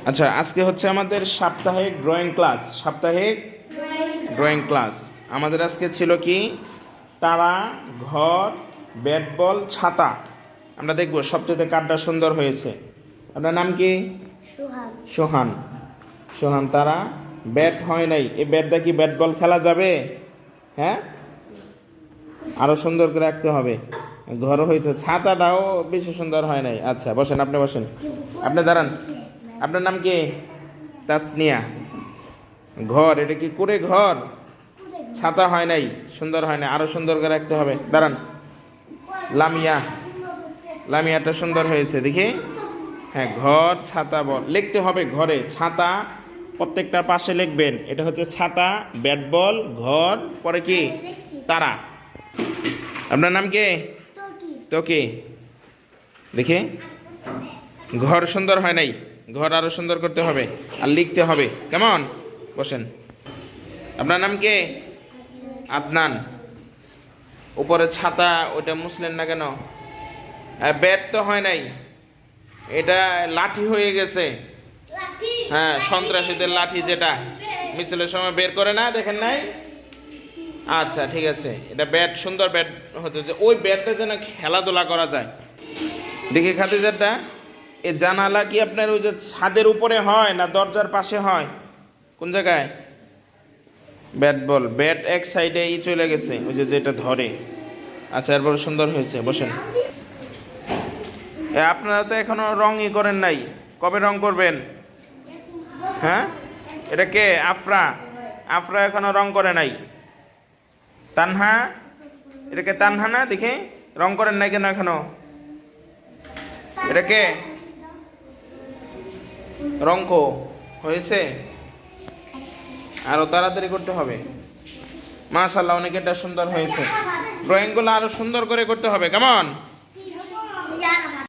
আচ্ছা, আজকে হচ্ছে আমাদের সাপ্তাহিক ড্রয়িং ক্লাস। আমাদের আজকে ছিল কি, তারা, ঘর, ব্যাট বল, ছাতা। আমরা দেখব সবচেয়ে কারটা সুন্দর হয়েছে। আপনার নাম কি? সোহান। সোহান, তারা, ব্যাট হয় নাই। এই ব্যাটটা কি ব্যাট বল খেলা যাবে? হ্যাঁ, আরো সুন্দর করে রাখতে হবে। ঘর হয়েছে, ছাতাটাও বেশি সুন্দর হয় নাই। আচ্ছা বসেন, আপনি বসেন, আপনি দাঁড়ান। আপনার নাম কি? তাসনিয়া। ঘর, এটা কি করে ঘর? ছাতা হয় নাই, সুন্দর হয় না, আরো সুন্দর করে রাখতে হবে। দাঁড়ান। লামিয়া, লামিয়াটা সুন্দর হয়েছে দেখি। হ্যাঁ, ঘর, ছাতা, বল লিখতে হবে। ঘরে ছাতা প্রত্যেকটা পাশে লিখবেন। এটা হচ্ছে ছাতা, ব্যাট বল, ঘর, পরে কি তারা। আপনার নাম কি? তোকি। দেখি, ঘর সুন্দর হয় নাই, ঘর আরো সুন্দর করতে হবে আর লিখতে হবে। কেমন? বসেন। আপনার নাম কি? আদনান। উপরে ছাতা, ওইটা মুছলেন না কেন? ব্যাট তো হয় নাই, এটা লাঠি হয়ে গেছে। হ্যাঁ, সন্ত্রাসীদের লাঠি, যেটা মিছিলের সময় বের করে না, দেখেন নাই? আচ্ছা ঠিক আছে, এটা ব্যাট, সুন্দর ব্যাট হতে, ওই ব্যাটটা যেন খেলাধুলা করা যায়। দেখি খাদিজাটা, এ জানালা কি আপনার ওই যে ছাদের উপরে হয় না দরজার পাশে হয়? কোন জায়গায়? ব্যাট বল, ব্যাট এক সাইডে চলে গেছে, ওই যে যেটা ধরে। আচ্ছা, এরপর সুন্দর হয়েছে, বসেন। আপনারা তো এখনো রঙই করেন নাই, কবে রং করবেন? হ্যাঁ, এটা কে? আফরা। আফরা এখনো রং করে নাই। তানহা, এটাকে তানহা না? দেখে রং করেন নাই কেন এখনো? এটা কে? রঙ্ক হয়েছে, আরো তাড়াতাড়ি করতে হবে। মাশাআল্লাহ, অনেক এটা সুন্দর হয়েছে। ড্রয়িংগুলো আরো সুন্দর করে করতে হবে। কেমন?